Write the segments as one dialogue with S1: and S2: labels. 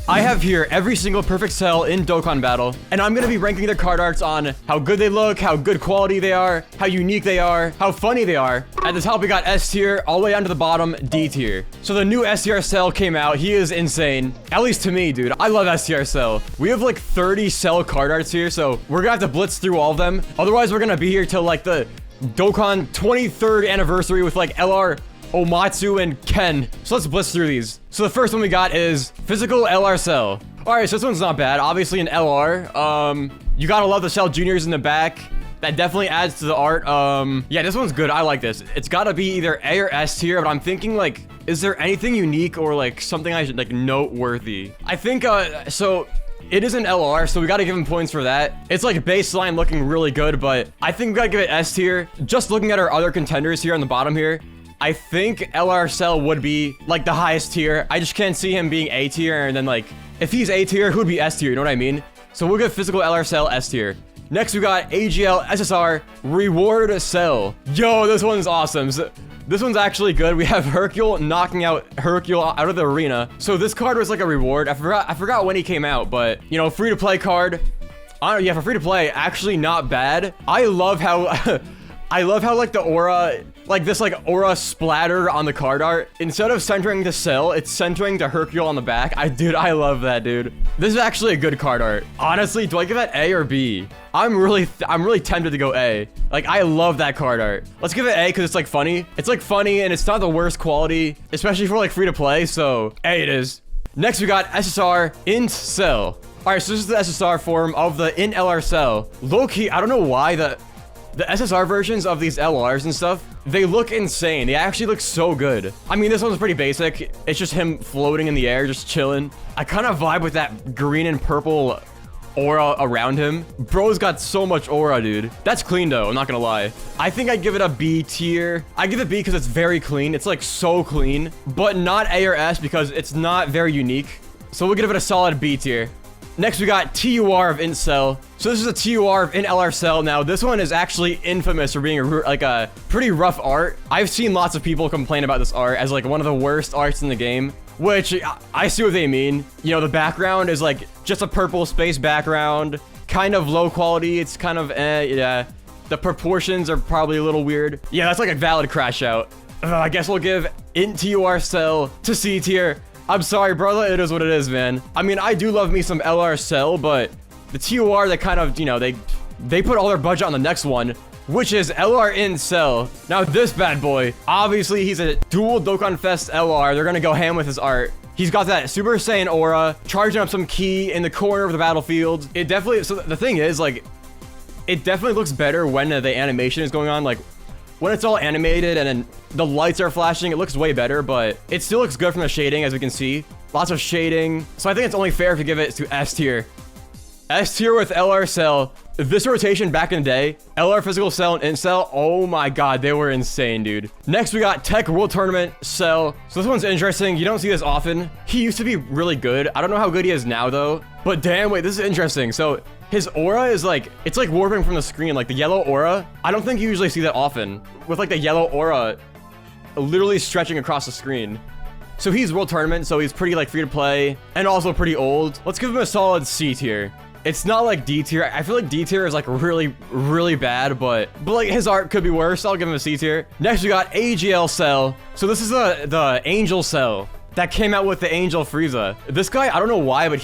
S1: I have here every single perfect cell in Dokkan battle, and I'm gonna be ranking their card arts on how good they look, how good quality they are, how unique they are, how funny they are. At the top, we got S tier, all the way down to the bottom, D tier. So the new STR Cell came out. He is insane. At least to me, dude. I love STR Cell. We have like 30 Cell card arts here, so we're gonna have to blitz through all of them. Otherwise, we're gonna be here till like the Dokkan 23rd anniversary with like LR, Omatsu, and Ken. So let's blitz through these. So the first one we got is Physical LR Cell. Alright, so this one's not bad. Obviously an LR. You gotta love the Cell Juniors in the back. That definitely adds to the art. Yeah, this one's good. I like this. It's gotta be either A or S tier, but I'm thinking like, is there anything unique or like something I should like noteworthy? I think, so it is an LR, so we gotta give him points for that. It's like baseline looking really good, but I think we gotta give it S tier. Just looking at our other contenders here on the bottom here, I think LR Cell would be like the highest tier. I just can't see him being A tier, and then like, if he's A tier, who'd be S tier, you know what I mean? So we'll give Physical LR Cell S tier. Next, we got AGL SSR Reward Cell. Yo, this one's awesome. So, this one's actually good. We have Hercule knocking out Hercule out of the arena. So this card was like a reward. I forgot when he came out, but you know, free to play card. Yeah, for free to play, actually not bad. I love how I love how like the aura, like this like aura splattered on the card art. Instead of centering the Cell, it's centering the Hercule on the back. Dude, I love that, dude. This is actually a good card art. Honestly, do I give that A or B? I'm really tempted to go A. Like, I love that card art. Let's give it A because it's like funny. It's like funny and it's not the worst quality, especially for like free to play. So A it is. Next, we got SSR INT Cell. All right, so this is the SSR form of the INT LR Cell. Low key, I don't know why the SSR versions of these LRs and stuff, they look insane. They actually look so good. I mean, this one's pretty basic. It's just him floating in the air, just chilling. I kind of vibe with that green and purple aura around him. Bro's got so much aura, dude. That's clean though, I'm not gonna lie. I think I'd give it a B tier. I give it B because it's very clean. It's like so clean, but not A or S because it's not very unique. So we'll give it a solid B tier. Next, we got TUR of INT Cell. So this is a TUR of INT LR Cell. Now, this one is actually infamous for being a pretty rough art. I've seen lots of people complain about this art as like one of the worst arts in the game, which I see what they mean. You know, the background is like just a purple space background, kind of low quality. It's kind of, yeah. The proportions are probably a little weird. Yeah, that's like a valid crash out. I guess we'll give INT TUR Cell to C tier. I'm sorry, brother. It is what it is, man. I mean, I do love me some LR Cell, but the TUR, they kind of, you know, they put all their budget on the next one, which is LR INT Cell. Now, this bad boy, obviously, he's a dual Dokkanfest LR. They're gonna go ham with his art. He's got that Super Saiyan aura, charging up some ki in the corner of the battlefield. It definitely, so the thing is, like, it definitely looks better when the animation is going on, like, when it's all animated and then the lights are flashing, it looks way better, but it still looks good from the shading, as we can see. Lots of shading. So I think it's only fair to give it to S tier. S tier with LR Cell. This rotation back in the day, LR Physical Cell and INT Cell, oh my god, they were insane, dude. Next, we got TEQ World Tournament Cell. So this one's interesting. You don't see this often. He used to be really good. I don't know how good he is now, though. But damn, wait, this is interesting. So his aura is like, it's like warping from the screen, like the yellow aura. I don't think you usually see that often with like the yellow aura literally stretching across the screen. So he's World Tournament, so he's pretty like free to play and also pretty old. Let's give him a solid C tier. It's not like D tier. I feel like D tier is like really bad, but like his art could be worse. I'll give him a C tier. Next, we got AGL Cell. So this is the Angel Cell that came out with the Angel Frieza. This guy, I don't know why, but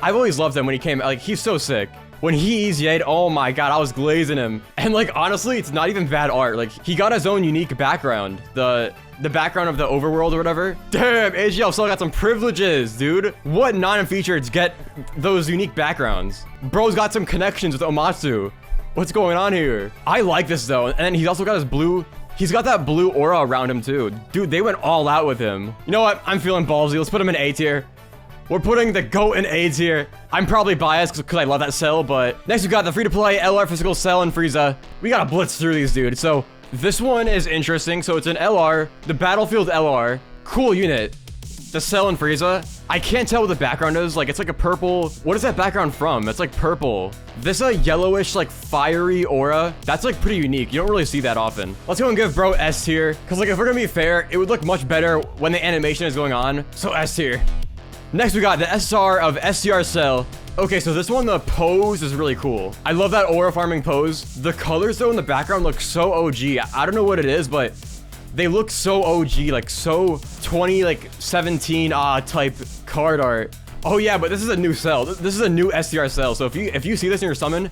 S1: I've always loved him when he came out. Like, he's so sick. When he easy-A'd, oh my god, I was glazing him. And like, honestly, it's not even bad art. Like, he got his own unique background. The background of the overworld or whatever. Damn, AGL still got some privileges, dude. What non-features get those unique backgrounds? Bro's got some connections with Omatsu. What's going on here? I like this though. And then he's also got his blue, he's got that blue aura around him too. Dude, they went all out with him. You know what? I'm feeling ballsy. Let's put him in A tier. We're putting the GOAT in A tier. I'm probably biased because I love that cell, but next we got the free-to-play LR Physical Cell and Frieza. We gotta blitz through these, dude. So this one is interesting. So it's an LR, the Battlefield LR. Cool unit. The Cell and Frieza. I can't tell what the background is. Like, it's like a purple. What is that background from? It's like purple. This yellowish, like fiery aura. That's like pretty unique. You don't really see that often. Let's go and give bro S tier. Because like, if we're gonna be fair, it would look much better when the animation is going on. So S tier. Next, we got the SR of TUR Cell. Okay, so this one, the pose is really cool. I love that aura farming pose. The colors, though, in the background look so OG. I don't know what it is, but they look so OG, like so 2017 type card art. Oh yeah, but this is a new cell. This is a new TUR Cell. So if you see this in your summon,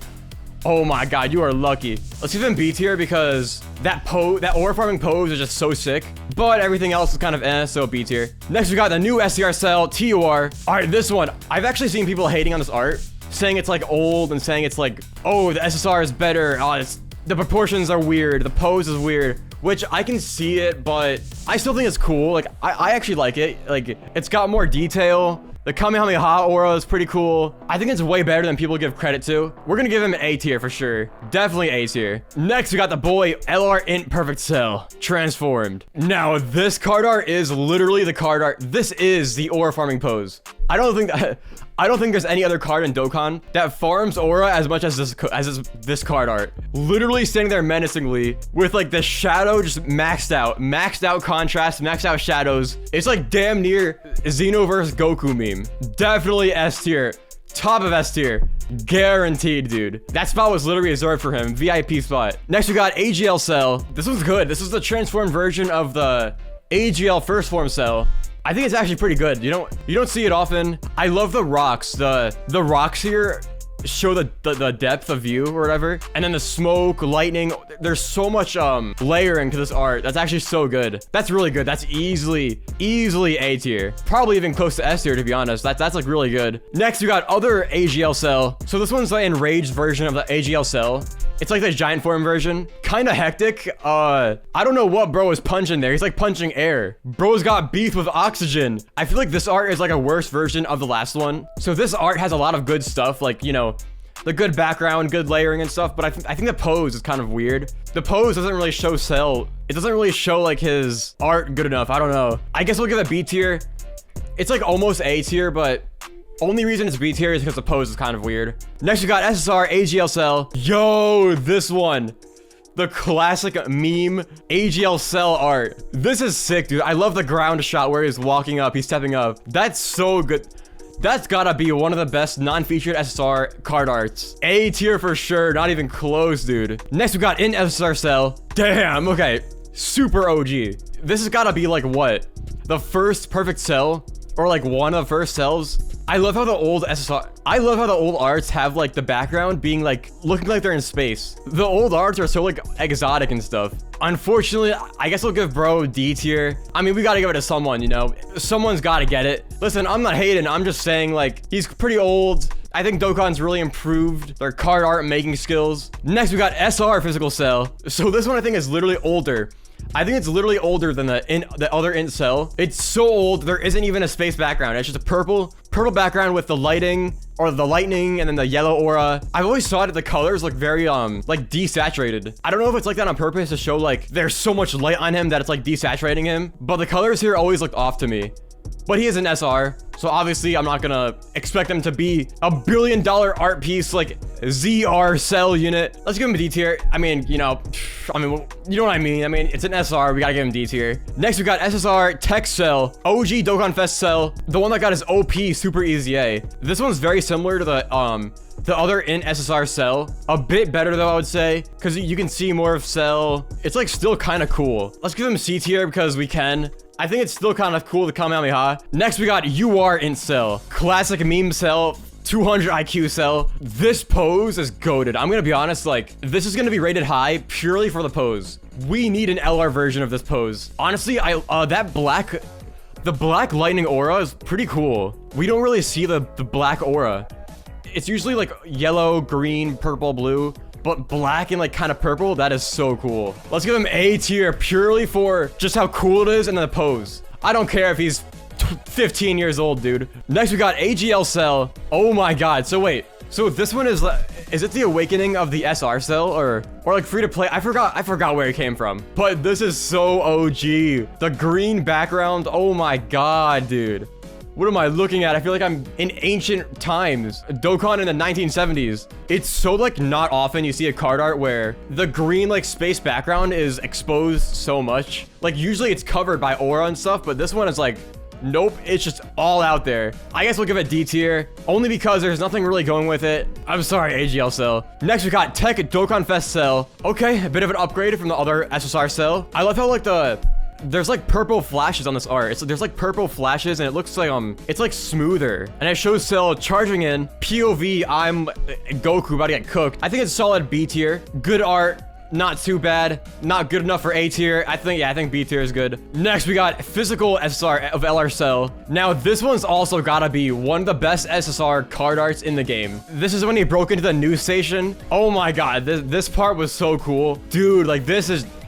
S1: oh my god, you are lucky. Let's give him B tier because that aura farming pose is just so sick. But everything else is kind of so B tier. Next, we got the new TUR Cell, TUR. All right, this one. I've actually seen people hating on this art, saying it's like old and saying it's like, oh, the SSR is better. Oh, the proportions are weird. The pose is weird. Which I can see it, but I still think it's cool. Like, I actually like it. Like, it's got more detail. The Kamehameha aura is pretty cool. I think it's way better than people give credit to. We're gonna give him an A tier for sure. Definitely A tier. Next, we got the boy LR INT Perfect Cell transformed. Now, this card art is literally the card art. This is the aura farming pose. I don't think there's any other card in Dokkan that farms aura as much as this card art. Literally standing there menacingly with like the shadow just maxed out contrast, maxed out shadows. It's like damn near Xenoverse Goku meme. Definitely S tier. Top of S tier. Guaranteed, dude. That spot was literally reserved for him. VIP spot. Next, we got AGL Cell. This one's good. This is the transformed version of the AGL first form cell. I think it's actually pretty good. You don't see it often. I love the rocks. The rocks here show the depth of view or whatever, and then the smoke, lightning. There's so much layering to this art. That's actually so good. That's really good. That's easily A tier. Probably even close to S tier, to be honest. That's like really good. Next, we got other AGL Cell. So this one's the enraged version of the AGL Cell. It's like the giant form version. Kind of hectic. I don't know what bro is punching there. He's like punching air. Bro's got beef with oxygen. I feel like this art is like a worse version of the last one. So this art has a lot of good stuff, like, you know, the good background, good layering and stuff, but I think the pose is kind of weird. The pose doesn't really show Cell. It doesn't really show like his art good enough. I don't know. I guess we'll give it B tier. It's like almost A tier, but only reason it's B tier is because the pose is kind of weird. Next, we got SSR AGL Cell. Yo, this one. The classic meme AGL Cell art. This is sick, dude. I love the ground shot where he's walking up, he's stepping up. That's so good. That's gotta be one of the best non-featured SSR card arts. A tier for sure, not even close, dude. Next, we got INT SSR Cell. Damn, okay. Super OG. This has gotta be like what? The first perfect cell? Or like one of the first cells? I love how the old arts have like the background being like looking like they're in space. The old arts are so like exotic and stuff. Unfortunately, I guess we'll give bro D tier. I mean, we gotta give it to someone, you know? Someone's gotta get it. Listen, I'm not hating. I'm just saying like he's pretty old. I think Dokkan's really improved their card art making skills. Next, we got SR Physical Cell. So this one I think is literally older. I think it's literally older than the other INT Cell. It's so old, there isn't even a space background. It's just a purple background with the lighting, or the lightning, and then the yellow aura. I've always thought that the colors look very, like, desaturated. I don't know if it's like that on purpose to show, like, there's so much light on him that it's, like, desaturating him. But the colors here always looked off to me. But he is an SR, so obviously I'm not gonna expect him to be a $1 billion art piece like ZR Cell unit. Let's give him a D tier. I mean, you know what I mean. I mean, it's an SR, we gotta give him D tier. Next, we got SSR TEQ Cell, OG Dokkanfest Cell, the one that got his OP Super Easy A. This one's very similar to the other INT SSR Cell. A bit better though, I would say, because you can see more of Cell. It's like still kind of cool. Let's give him C tier because we can. I think it's still kind of cool to Kamehameha. Next, we got UR INT Cell. Classic meme cell, 200 IQ cell. This pose is goated. I'm gonna be honest, like, this is gonna be rated high purely for the pose. We need an LR version of this pose. Honestly, the black lightning aura is pretty cool. We don't really see the black aura. It's usually like yellow, green, purple, blue. But black and like kind of purple, that is so cool. Let's give him A tier purely for just how cool it is and the pose. I don't care if he's 15 years old, dude. Next, we got AGL Cell. Oh my god. So wait. So this one is it the awakening of the SR Cell or like free to play? I forgot where it came from. But this is so OG. The green background. Oh my god, dude. What am I looking at? I feel like I'm in ancient times. Dokkan in the 1970s. It's so like not often you see a card art where the green like space background is exposed so much. Like usually it's covered by aura and stuff, but this one is like Nope, it's just all out there. I guess we'll give it D tier, only because there's nothing really going with it. I'm sorry, AGL Cell. Next, we got TEQ Dokkanfest Cell. Okay, a bit of an upgrade from the other SSR Cell. I love how like there's like purple flashes on this art. There's like purple flashes and it looks like it's like smoother. And it shows Cell charging in. POV, I'm Goku about to get cooked. I think it's solid B tier. Good art. Not too bad. Not good enough for A tier. I think B tier is good. Next, we got physical SSR of LR Cell. Now, this one's also gotta be one of the best SSR card arts in the game. This is when he broke into the news station. Oh my god, this part was so cool. Dude, like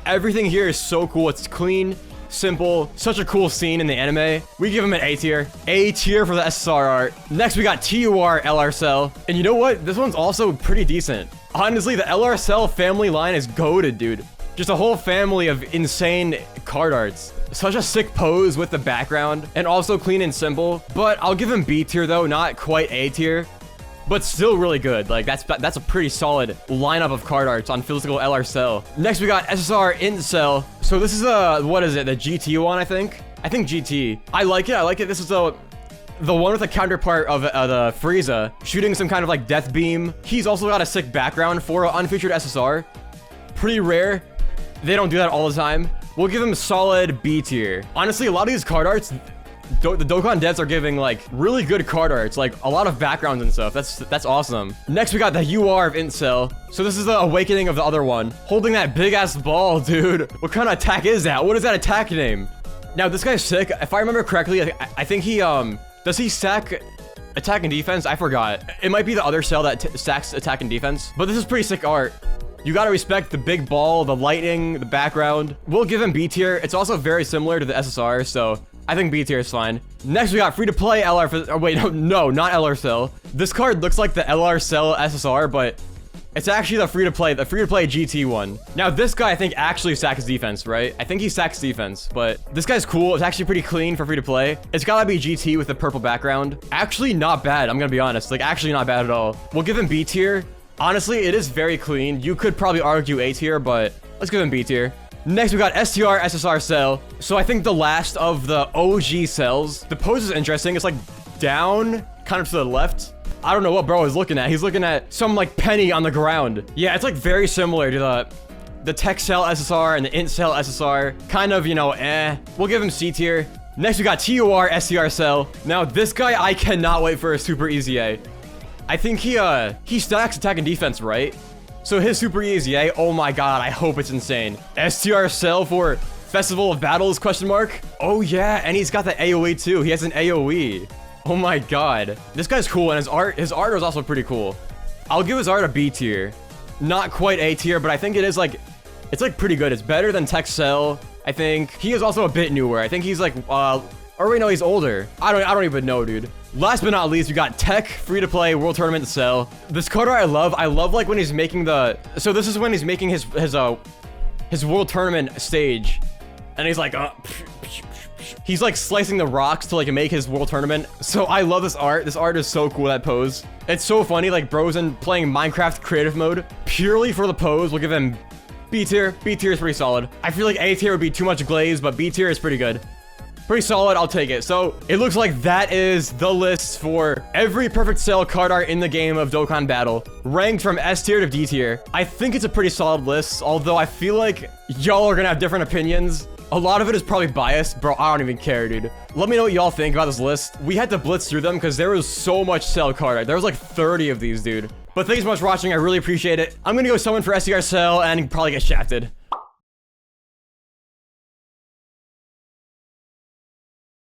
S1: everything here is so cool. It's clean, simple, such a cool scene in the anime. We give him an A tier. A tier for the SSR art. Next, we got TUR LR Cell. And you know what? This one's also pretty decent. Honestly, the LR Cell family line is goated, dude. Just a whole family of insane card arts. Such a sick pose with the background, and also clean and simple. But I'll give him B tier though, not quite A tier. But still really good. Like, that's a pretty solid lineup of card arts on physical LR Cell. Next, we got SSR INT Cell. So this is what is it? The GT one, I think? I think GT. I like it. This is the one with the counterpart of the Frieza shooting some kind of like death beam. He's also got a sick background for an unfeatured SSR. Pretty rare. They don't do that all the time. We'll give him solid B tier. Honestly, a lot of these card arts, the Dokkan devs are giving like really good card arts, like a lot of backgrounds and stuff. That's awesome. Next, we got the UR of INT Cell. So this is the awakening of the other one. Holding that big ass ball, dude. What kind of attack is that? What is that attack name? Now, this guy's sick. If I remember correctly, I think he, does he stack attack and defense? I forgot. It might be the other cell that stacks attack and defense. But this is pretty sick art. You gotta respect the big ball, the lighting, the background. We'll give him B tier. It's also very similar to the SSR, so I think B tier is fine. Next, we got free-to-play LR... Oh, wait, no, not LR Cell. This card looks like the LR Cell SSR, but it's actually the free-to-play GT one. Now, this guy, I think, actually stacks defense, right? I think he stacks defense, but this guy's cool. It's actually pretty clean for free-to-play. It's gotta be GT with the purple background. Actually, not bad. I'm gonna be honest. Like, actually not bad at all. We'll give him B tier. Honestly, it is very clean. You could probably argue A tier, but let's give him B tier. Next, we got STR SSR Cell. So I think the last of the OG cells. The pose is interesting. It's like down, kind of to the left. I don't know what bro is looking at. He's looking at some like penny on the ground. Yeah, it's like very similar to the TEQ Cell SSR and the INT Cell SSR. Kind of, you know, We'll give him C tier. Next, we got TUR STR Cell. Now, this guy, I cannot wait for a super easy A. I think he stacks attack and defense, right? So his super easy A, oh my god, I hope it's insane. STR Cell for Festival of Battles, question mark? Oh yeah, and he's got the AoE too. He has an AoE. Oh my god. This guy's cool, and his art was also pretty cool. I'll give his art a B tier. Not quite A tier, but I think it's like pretty good. It's better than TEQ Cell, I think. He is also a bit newer. I think he's like, or wait, no, he's older. I don't even know, dude. Last but not least, we got TEQ free-to-play World Tournament Cell. This card art I love like when he's making so this is when he's making his World Tournament stage. And he's like, he's like slicing the rocks to like make his World Tournament. So I love this art. This art is so cool, that pose. It's so funny, like bros in playing Minecraft creative mode. Purely for the pose, we'll give him B tier. B tier is pretty solid. I feel like A tier would be too much glaze, but B tier is pretty good. Pretty solid, I'll take it. So it looks like that is the list for every Perfect Cell card art in the game of Dokkan Battle, ranked from S tier to D tier. I think it's a pretty solid list, although I feel like y'all are gonna have different opinions. A lot of it is probably biased. Bro, I don't even care, dude. Let me know what y'all think about this list. We had to blitz through them because there was so much Cell card art. There was like 30 of these, dude. But thanks so much for watching. I really appreciate it. I'm gonna go summon for STR Cell and probably get shafted.